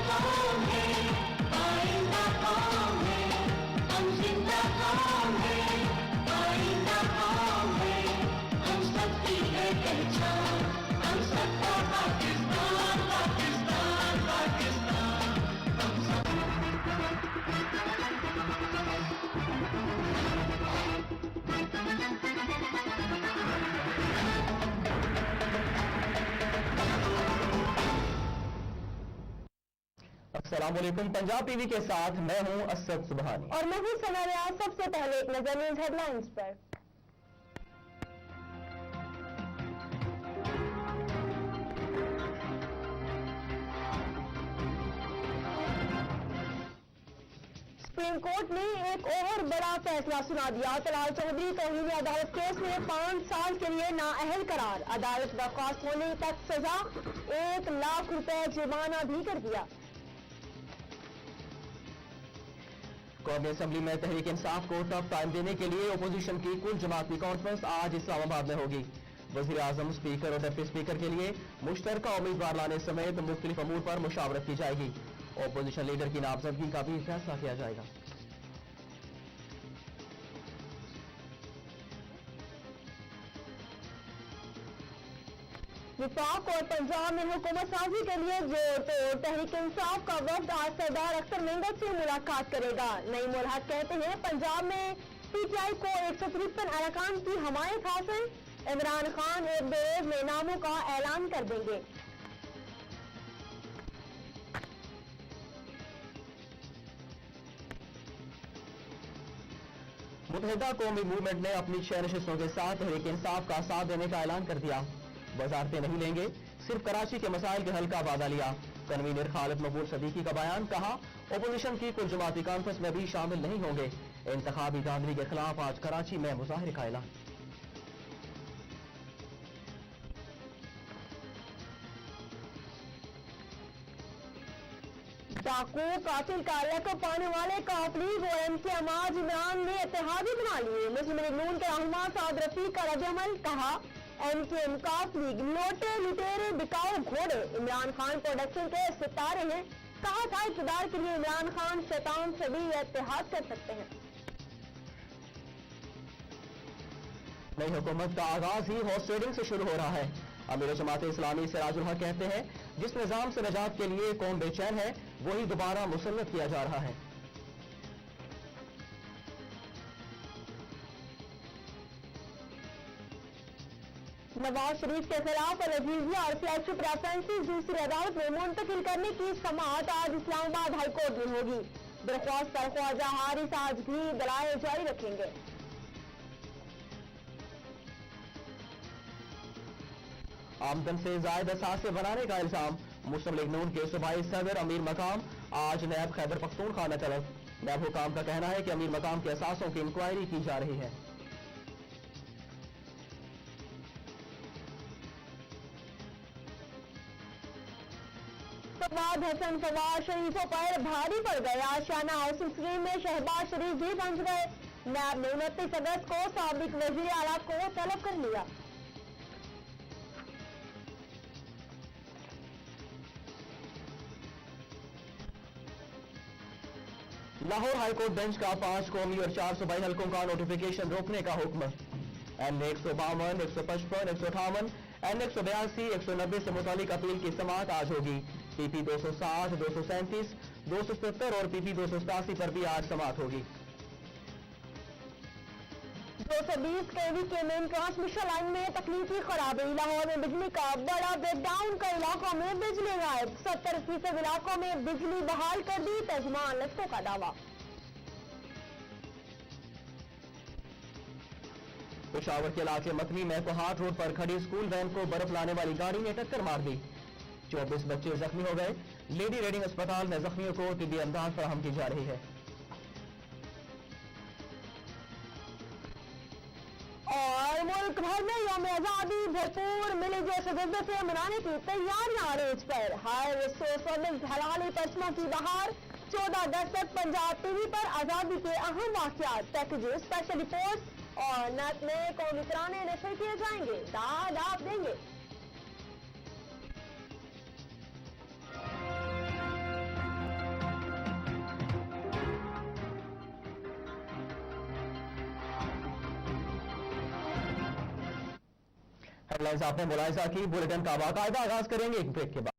कौम है, आइंदा कौम है, हम जिंदा कौम है, आइंदा कौम है, हम सबकी है पहचान, हम सबका पाकिस्तान, पाकिस्तान, पाकिस्तान, हम सब। अस्सलामुअलैकुम। पंजाब टीवी के साथ मैं हूं असद सुबहानी और मैं हूं सना रियाज। सबसे पहले एक नजर न्यूज हेडलाइंस पर। सुप्रीम कोर्ट ने एक और बड़ा फैसला सुना दिया। तलाल चौधरी तौहीन अदालत केस में 5 साल के लिए नाअहल करार। अदालत बर्खास्त होने तक सजा, 1 लाख रुपए जुर्माना भी कर दिया। कौमी असम्बली में तहरीक इंसाफ को टफ टाइम देने के लिए ओपोजिशन की कुल जमाती कॉन्फ्रेंस आज इस्लामाबाद में होगी। वजीर आजम, स्पीकर और डिप्टी स्पीकर के लिए मुश्तरका उम्मीदवार लाने समेत मुख्तलिफ अमूर पर मुशावरत की जाएगी। ओपोजिशन लीडर की नामजदगी का भी फैसला किया जाएगा। विफाक और पंजाब में हुकूमत साजी के लिए जोर तोड़। तहरीक इंसाफ का वक्त आज सरदार अख्तर मेंगत से मुलाकात करेगा। नई मुल्हक कहते हैं पंजाब में पीटीआई को 153 अरकान की हमायत हासिल। इमरान खान एक दो रोज में नामों का ऐलान कर देंगे। मुत्तहिदा कौमी मूवमेंट ने अपनी 6 नशिस्तों के साथ तहरीक इंसाफ का साथ देने का ऐलान कर दिया। वजारतें नहीं लेंगे, सिर्फ कराची के मसाइल के हल का वादा लिया। कन्वीनर खालिद मकबूल सदीकी का बयान, कहा ओपोजिशन की कुल जमाती कॉन्फ्रेंस में भी शामिल नहीं होंगे। इंतखाबी धांधली के खिलाफ आज कराची में मुजाहिरे का ऐलान। डाकू कातिल का लकब पाने वाले काफ लीग और एमके अमाज इमरान ने इत्तेहादी बना लिए। मुस्लिम लीग नून के रहनुमा साद रफीक का रद्द-ए-अमल, कहा एमके मुकाफ लीग लोटे लुटेरे बिकाऊ घोड़े इमरान खान प्रोडक्शन के सितारे हैं। कहा था इक़्तिदार के लिए इमरान खान शैतान से भी इत्तेहाद कर सकते हैं। नई हुकूमत का आगाज ही हॉर्स ट्रेडिंग से शुरू हो रहा है। अमीर जमात इस्लामी सिराजुल हक कहते हैं जिस निजाम से निजात के लिए कौम बेचैन है वही दोबारा मुसल्लत किया जा रहा है। नवाज शरीफ के खिलाफ अल-अजीजिया और फ्लैगशिप रेफरेंसेस दूसरी अदालत में मुंतकिल करने की समाअत आज इस्लामाबाद हाईकोर्ट में होगी। दरख्वास्त पर ख्वाजा हारिस आज भी दलाइल जारी रखेंगे। आमदन से जायद असासे बनाने का इल्जाम। मुस्लिम लीग नून के सूबाई सदर अमीर मकाम आज नैब खैबर पख्तूनख्वा में तलब। नैब हुकाम का कहना है कि अमीर मकाम के असासों की इंक्वायरी की जा रही है। फवाद हसन फवाद शरीफों पर भारी पड़ गए। आशियाना हाउसिंग स्कीम में शहबाज शरीफ भी पहुंच गए। नैब ने 29 अगस्त को साबिक वजीर आला को तलब कर लिया। लाहौर हाईकोर्ट बेंच का 5 कौमी और 4 सूबाई हल्कों का नोटिफिकेशन रोकने का हुक्म। N 152, 155, 158, N 182, 190 से मुतालिक अपील की समाअत आज होगी। PP 260, 237, 270 और PP 287 पर भी आज समाअत होगी। 220 kV के मेन ट्रांसमिशन लाइन में तकनीकी खराबी। लाहौर में बिजली का बड़ा ब्रेकडाउन, कई इलाकों में बिजली गायब। 70% इलाकों में बिजली बहाल कर दी, तर्जुमान लफ्तों का दावा। पेशावर के इलाके मतनी में कोहाट रोड पर खड़ी स्कूल वैन को बर्फ लाने वाली गाड़ी ने टक्कर मार दी। 24 बच्चे जख्मी हो गए। लेडी रेडिंग अस्पताल में जख्मियों को तिब्बी इमदाद फराहम की जा रही है। और मुल्क भर में यौम आजादी भरपूर मिली जुली जज्बे से मनाने की तैयारियां अरूज पर। हर सोशलिस्ट हलाली पश्चिमा की बहार। 14 अगस्त तक पंजाब टीवी पर आजादी के अहम वाकयात, पैकेज, स्पेशल रिपोर्ट और नत में कौमी तराने नशर किए जाएंगे। दाद आप देंगे। हेडलाइंस आपने मुलाहिजा की, बुलेटिन का बाकायदा आगाज करेंगे एक ब्रेक के बाद।